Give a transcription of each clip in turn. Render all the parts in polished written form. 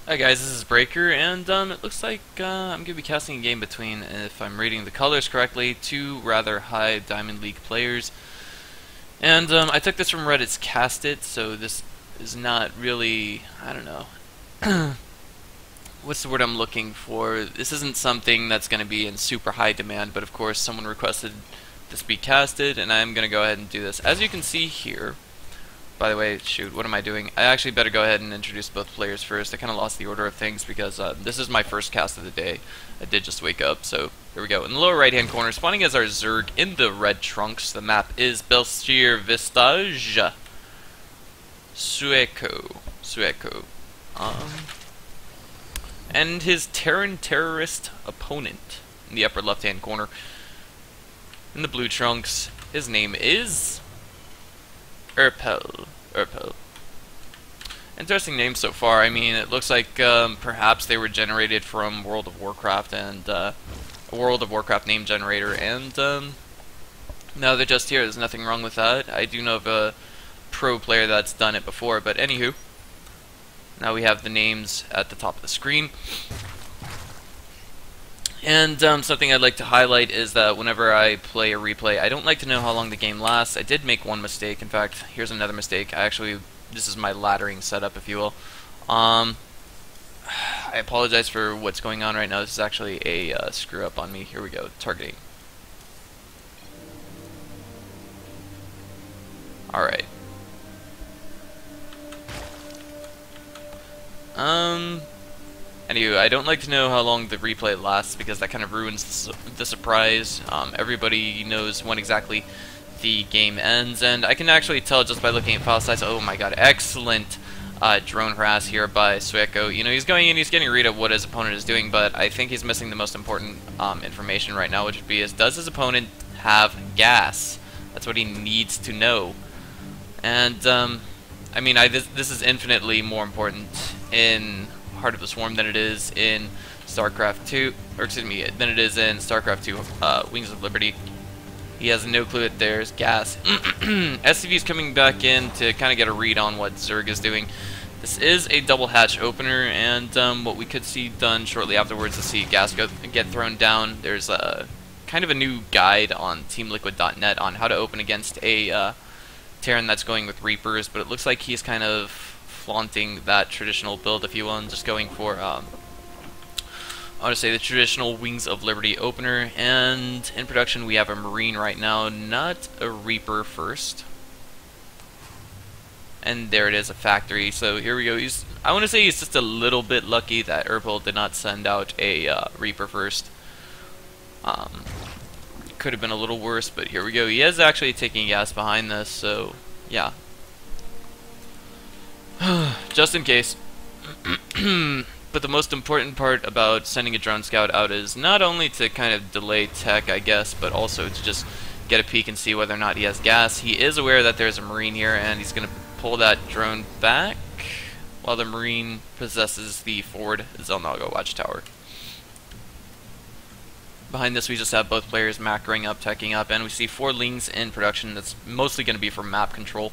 Hi guys, this is Breaker, and it looks like I'm going to be casting a game between, if I'm reading the colors correctly, two rather high Diamond League players. And I took this from Reddit's Cast It, so this is not really, I don't know, what's the word I'm looking for? This isn't something that's going to be in super high demand, but of course someone requested this be casted, and I'm going to go ahead and do this. As you can see here, by the way, shoot, what am I doing? I actually better go ahead and introduce both players first. I kind of lost the order of things because this is my first cast of the day. I did just wake up, so here we go. In the lower right-hand corner, spawning as our Zerg in the red trunks. The map is Bel'Shir, Vistage, Sueco. And his Terran terrorist opponent in the upper left-hand corner. In the blue trunks, his name is Erpel. Interesting name so far. I mean, it looks like perhaps they were generated from World of Warcraft and a World of Warcraft name generator, and now they're just here. There's nothing wrong with that. I do know of a pro player that's done it before, but anywho, now we have the names at the top of the screen. And something I'd like to highlight is that whenever I play a replay, I don't like to know how long the game lasts. I did make one mistake. In fact, here's another mistake. This is my laddering setup, if you will. I apologize for what's going on right now. This is actually a screw up on me. Here we go. Targeting. Alright. Anyway, I don't like to know how long the replay lasts because that kind of ruins the surprise. Everybody knows when exactly the game ends, and I can actually tell just by looking at file size. Oh my god, excellent drone harass here by Sueco. You know, he's going in, he's getting a read of what his opponent is doing, but I think he's missing the most important information right now, which would be does his opponent have gas? That's what he needs to know. And, I mean, this is infinitely more important in Heart of the Swarm than it is in StarCraft 2, or excuse me, than it is in StarCraft 2 Wings of Liberty. He has no clue that there's gas. SCV's coming back in to kind of get a read on what Zerg is doing. This is a double hatch opener, and what we could see done shortly afterwards is see gas get thrown down. There's a kind of a new guide on TeamLiquid.net on how to open against a Terran that's going with Reapers, but it looks like he's kind of flaunting that traditional build, if you will, and just going for I want to say the traditional Wings of Liberty opener. And in production we have a Marine right now, not a Reaper first. And there it is, a factory. So here we go. I want to say he's just a little bit lucky that Erpel did not send out a Reaper first. Could have been a little worse, but here we go. He is actually taking gas behind this, so yeah. Just in case. But the most important part about sending a drone scout out is not only to kind of delay tech, I guess, but also to just get a peek and see whether or not he has gas. He is aware that there's a Marine here, and he's going to pull that drone back while the Marine possesses the forward Zelnaga watchtower. Behind this we just have both players macroing up, teching up, and we see 4 Lings in production. That's mostly going to be for map control.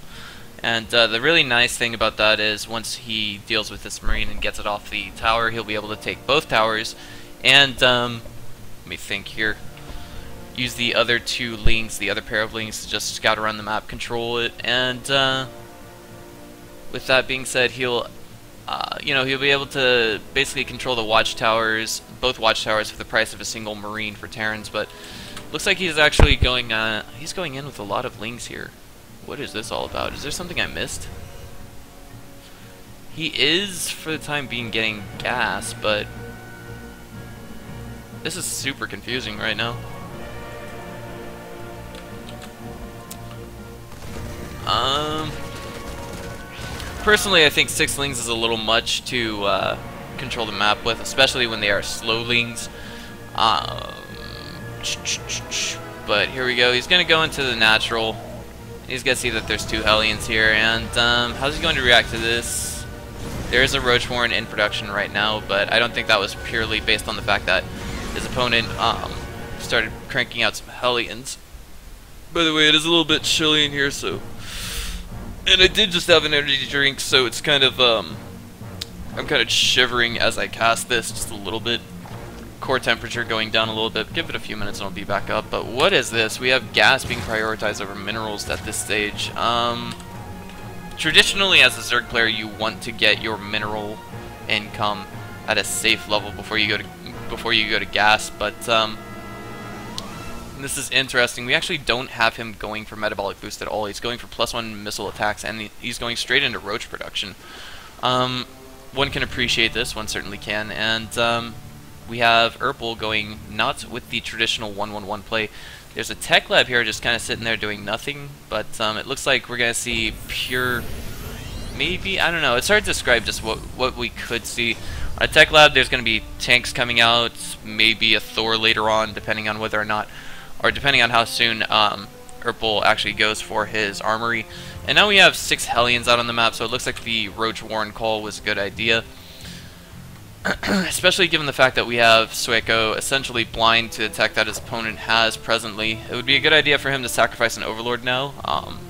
And the really nice thing about that is once he deals with this Marine and gets it off the tower, he'll be able to take both towers and, let me think here, use the other 2 Lings, the other pair of Lings, to just scout around the map, control it, and with that being said, he'll be able to basically control the watchtowers, both watchtowers, for the price of a single Marine for Terrans. But looks like he's actually going in with a lot of Lings here. What is this all about? Is there something I missed? He is, for the time being, getting gas, but this is super confusing right now. Personally, I think 6 Lings is a little much to control the map with, especially when they are slow Lings. But here we go. He's going to go into the natural. He's going to see that there's 2 Hellions here, and how's he going to react to this? There is a Roachhorn in production right now, but I don't think that was purely based on the fact that his opponent started cranking out some Hellions. By the way, it is a little bit chilly in here, so... And I did just have an energy drink, so it's kind of I'm kind of shivering as I cast this just a little bit. Core temperature going down a little bit. Give it a few minutes and I'll be back up. But what is this? We have gas being prioritized over minerals at this stage. Traditionally, as a Zerg player, you want to get your mineral income at a safe level before you go to gas. But this is interesting. We actually don't have him going for metabolic boost at all. He's going for +1 missile attacks, and he's going straight into roach production. One can appreciate this. One certainly can. And we have Erpel going not with the traditional 1-1-1 play. There's a tech lab here just kind of sitting there doing nothing, but it looks like we're going to see pure, maybe, I don't know, it's hard to describe just what we could see. On a tech lab, there's going to be tanks coming out, maybe a Thor later on, depending on whether or not, or depending on how soon Erpel actually goes for his armory. And now we have 6 Hellions out on the map, so it looks like the Roach Warren call was a good idea. Especially given the fact that we have Sueco essentially blind to the tech that his opponent has presently. It would be a good idea for him to sacrifice an Overlord now.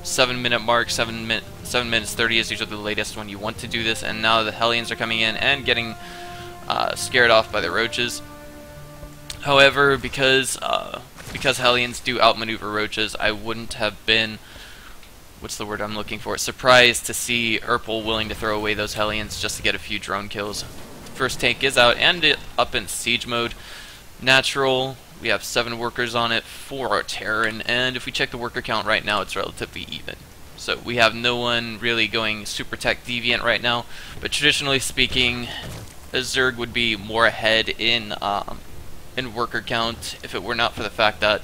7-minute mark, 7 minutes 30 is usually the latest when you want to do this, and now the Hellions are coming in and getting scared off by the Roaches. However, because Hellions do outmaneuver Roaches, I wouldn't have been, what's the word I'm looking for, surprised to see Erpel willing to throw away those Hellions just to get a few drone kills. First tank is out and up in siege mode. Natural, we have 7 workers on it, 4 are Terran, and if we check the worker count right now, it's relatively even. So we have no one really going super tech deviant right now, but traditionally speaking, a Zerg would be more ahead in worker count if it were not for the fact that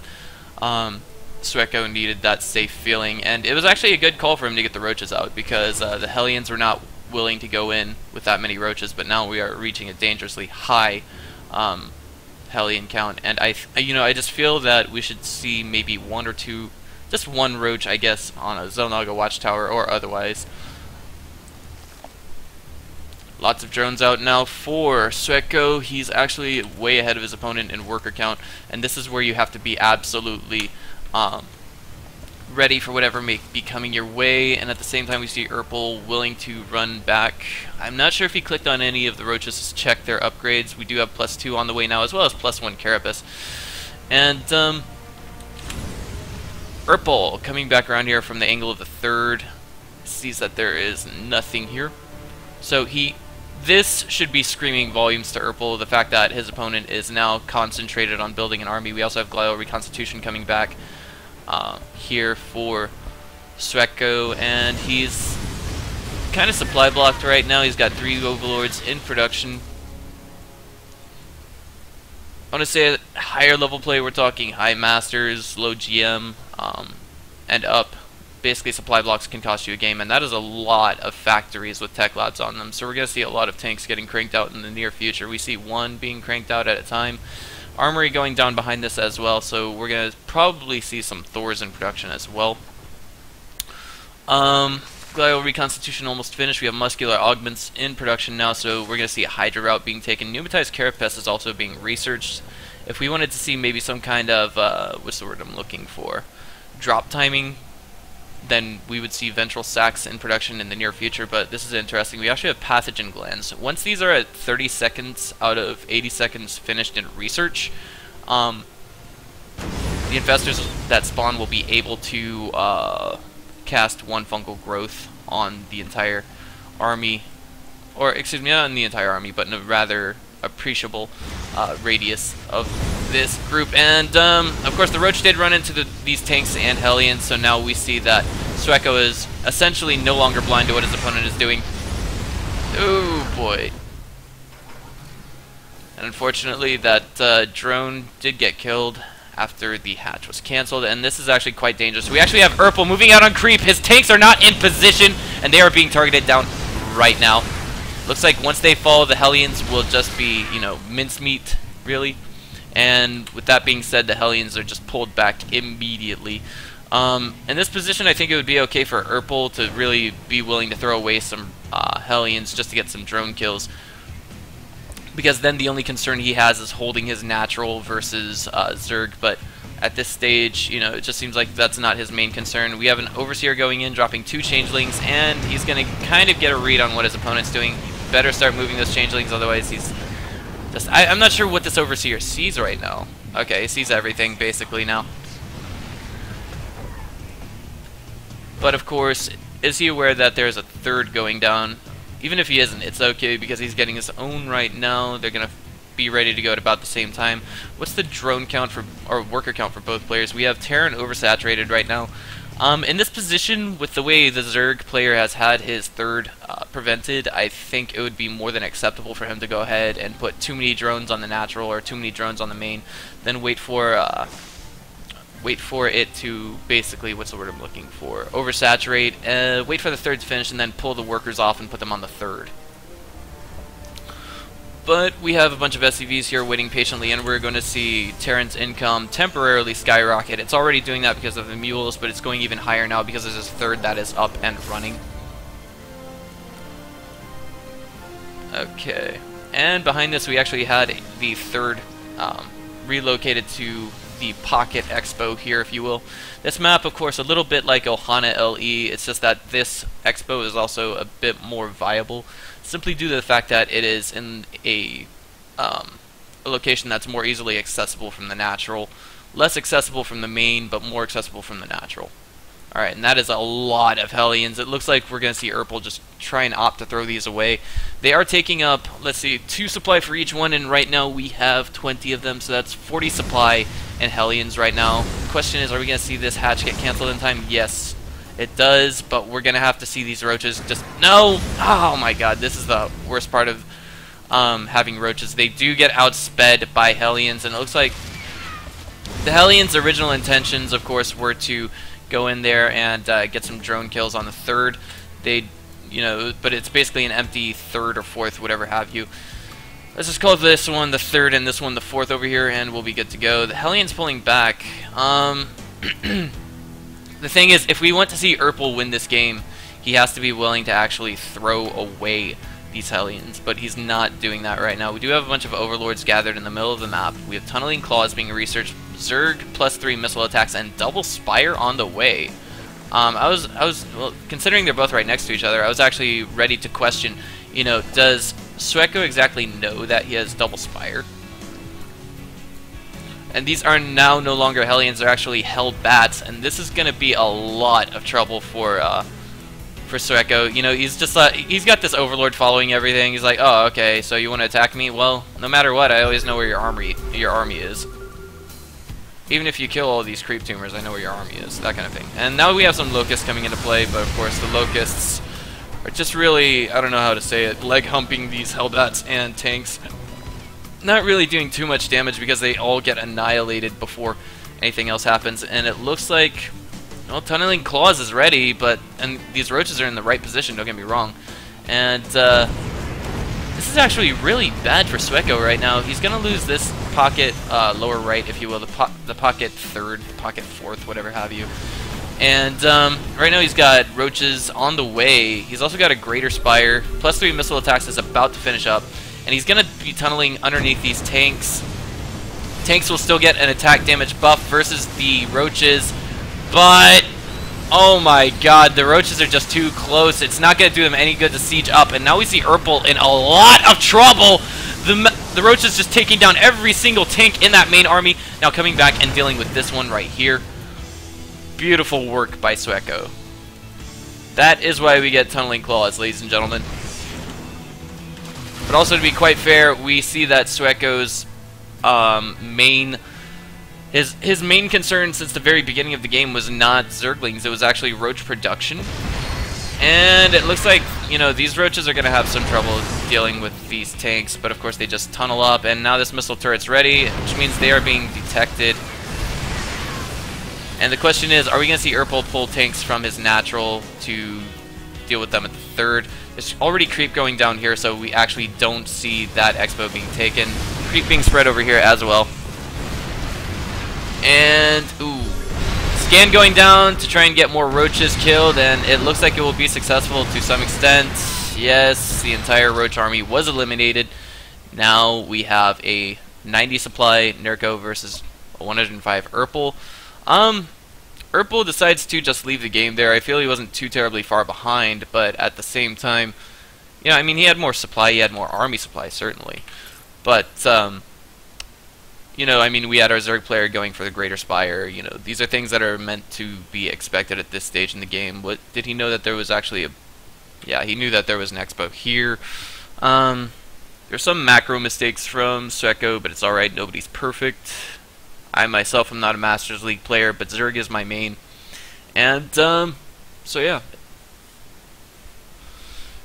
Sueco needed that safe feeling, and it was actually a good call for him to get the Roaches out because the Hellions were not willing to go in with that many Roaches, but now we are reaching a dangerously high Hellion count, and I just feel that we should see maybe 1 or 2, just 1 Roach, I guess, on a Xel'Naga watchtower or otherwise. Lots of drones out now for Sueco. He's actually way ahead of his opponent in worker count, and this is where you have to be absolutely ready for whatever may be coming your way, and at the same time we see Erpel willing to run back. I'm not sure if he clicked on any of the Roaches to check their upgrades. We do have +2 on the way now, as well as +1 Carapace. And Erpel coming back around here from the angle of the 3rd, sees that there is nothing here. So this should be screaming volumes to Erpel, the fact that his opponent is now concentrated on building an army. We also have Glial Reconstitution coming back here for Sueco, and he's kind of supply blocked right now. He's got 3 Overlords in production. I want to say at higher level play, we're talking high masters, low GM, and up. Basically, supply blocks can cost you a game, and that is a lot of factories with tech labs on them. So we're going to see a lot of tanks getting cranked out in the near future. We see 1 being cranked out at a time. Armory going down behind this as well, so we're going to probably see some Thors in production as well. Glial Reconstitution almost finished. We have Muscular Augments in production now, so we're going to see a Hydra route being taken. Pneumatized Carapace is also being researched. If we wanted to see maybe some kind of, what's the word I'm looking for, drop timing, then we would see Ventral Sacs in production in the near future, but this is interesting. We actually have Pathogen Glands. Once these are at 30 seconds out of 80 seconds finished in research, the infestors that spawn will be able to cast 1 fungal growth on the entire army, or excuse me, not in the entire army, but in a rather appreciable radius of this group. And of course the Roach did run into these tanks and Hellions, so now we see that Sueco is essentially no longer blind to what his opponent is doing. Oh boy. And unfortunately that drone did get killed after the hatch was cancelled, and this is actually quite dangerous. We actually have Erpel moving out on creep. His tanks are not in position, and they are being targeted down right now. Looks like once they fall, the Hellions will just be, you know, mincemeat, really. And with that being said, the Hellions are just pulled back immediately. In this position, I think it would be okay for Erpel to really be willing to throw away some Hellions just to get some drone kills, because then the only concern he has is holding his natural versus Zerg. But at this stage, you know, it just seems like that's not his main concern. We have an Overseer going in, dropping 2 Changelings, and he's going to kind of get a read on what his opponent's doing. better start moving those changelings, otherwise he's just... I'm not sure what this Overseer sees right now. Okay, he sees everything, basically, now. But, of course, is he aware that there's a third going down? Even if he isn't, it's okay, because he's getting his own right now. They're going to be ready to go at about the same time. What's the drone count for, or worker count for both players? We have Terran oversaturated right now. In this position, with the way the Zerg player has had his third prevented, I think it would be more than acceptable for him to go ahead and put too many drones on the natural or too many drones on the main, then wait for it to basically, what's the word I'm looking for, oversaturate, wait for the third to finish, and then pull the workers off and put them on the third. But we have a bunch of SCVs here waiting patiently, and we're going to see Terran's income temporarily skyrocket. It's already doing that because of the mules, but it's going even higher now because there's this third that is up and running. Okay, and behind this we actually had the third relocated to the Pocket Expo here, if you will. This map, of course, a little bit like Ohana LE, it's just that this Expo is also a bit more viable, simply due to the fact that it is in a location that's more easily accessible from the natural, less accessible from the main, but more accessible from the natural. Alright, and that is a lot of Hellions. It looks like we're going to see Erpel just try and opt to throw these away. They are taking up, let's see, 2 supply for each one, and right now we have 20 of them, so that's 40 supply and Hellions right now. The question is, are we going to see this hatch get canceled in time? Yes, it does, but we're going to have to see these roaches just... No! Oh my god, this is the worst part of having roaches. They do get outsped by Hellions, and it looks like the Hellions' original intentions, of course, were to go in there and get some drone kills on the third. They, you know, but it's basically an empty third or fourth, whatever have you. Let's just call this one the third and this one the fourth over here, and we'll be good to go. The Hellions pulling back. The thing is, if we want to see Erpel win this game, he has to be willing to actually throw away these Hellions, but he's not doing that right now. We do have a bunch of Overlords gathered in the middle of the map. We have Tunneling Claws being researched, Zerg +3 missile attacks, and Double Spire on the way. Well, considering they're both right next to each other, I was actually ready to question, you know, does Sueco exactly know that he has Double Spire? And these are now no longer Hellions, they're actually Hell Bats, and this is going to be a lot of trouble for Sueco. You know, he's just he's got this Overlord following everything. He's like, oh, okay, so you want to attack me? Well, no matter what, I always know where your army is. Even if you kill all these creep tumors, I know where your army is. That kind of thing. And now we have some Locusts coming into play, but of course the Locusts are just really, I don't know how to say it, leg humping these Hellbats and tanks. Not really doing too much damage because they all get annihilated before anything else happens. And it looks like, well, Tunneling Claws is ready, and these roaches are in the right position, don't get me wrong. And this is actually really bad for Sueco right now. He's going to lose this pocket lower right, if you will, the pocket third, pocket fourth, whatever have you. And right now he's got roaches on the way. He's also got a Greater Spire. +3 missile attacks is about to finish up. And he's going to be tunneling underneath these tanks. Tanks will still get an attack damage buff versus the roaches. But, oh my god, the roaches are just too close. It's not going to do them any good to siege up. And now we see Erpel in a lot of trouble. The roaches just taking down every single tank in that main army. Now coming back and dealing with this one right here. Beautiful work by Sueco. That is why we get Tunneling Claws, ladies and gentlemen. But also, to be quite fair, we see that Sueco's his main concern since the very beginning of the game was not Zerglings, it was actually roach production. And it looks like, you know, these roaches are going to have some trouble dealing with these tanks, but of course they just tunnel up, and now this missile turret's ready, which means they are being detected. And the question is, are we going to see Erpel pull tanks from his natural to deal with them at the third? There's already creep going down here, so we actually don't see that expo being taken. Creep being spread over here as well. And, ooh, scan going down to try and get more roaches killed, and it looks like it will be successful to some extent. Yes, the entire roach army was eliminated. Now we have a 90 supply Neko versus a 105 Erpel. Erpel decides to just leave the game there. I feel he wasn't too terribly far behind, but at the same time, Yeah, I mean, he had more supply, he had more army supply, certainly. But, you know, I mean, we had our Zerg player going for the Greater Spire. You know, these are things that are meant to be expected at this stage in the game. What did he know that there was actually a... Yeah, he knew that there was an expo here. There's some macro mistakes from Sueco, but it's alright, nobody's perfect. I myself am not a Masters League player, but Zerg is my main. And, so yeah.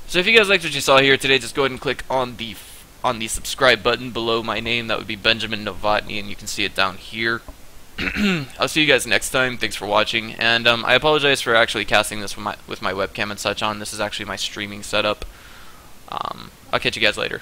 So if you guys liked what you saw here today, just go ahead and click on the subscribe button below my name. That would be Benjamin Novotny, and you can see it down here. I'll see you guys next time. Thanks for watching, and I apologize for actually casting this with my webcam and such on. This is actually my streaming setup. I'll catch you guys later.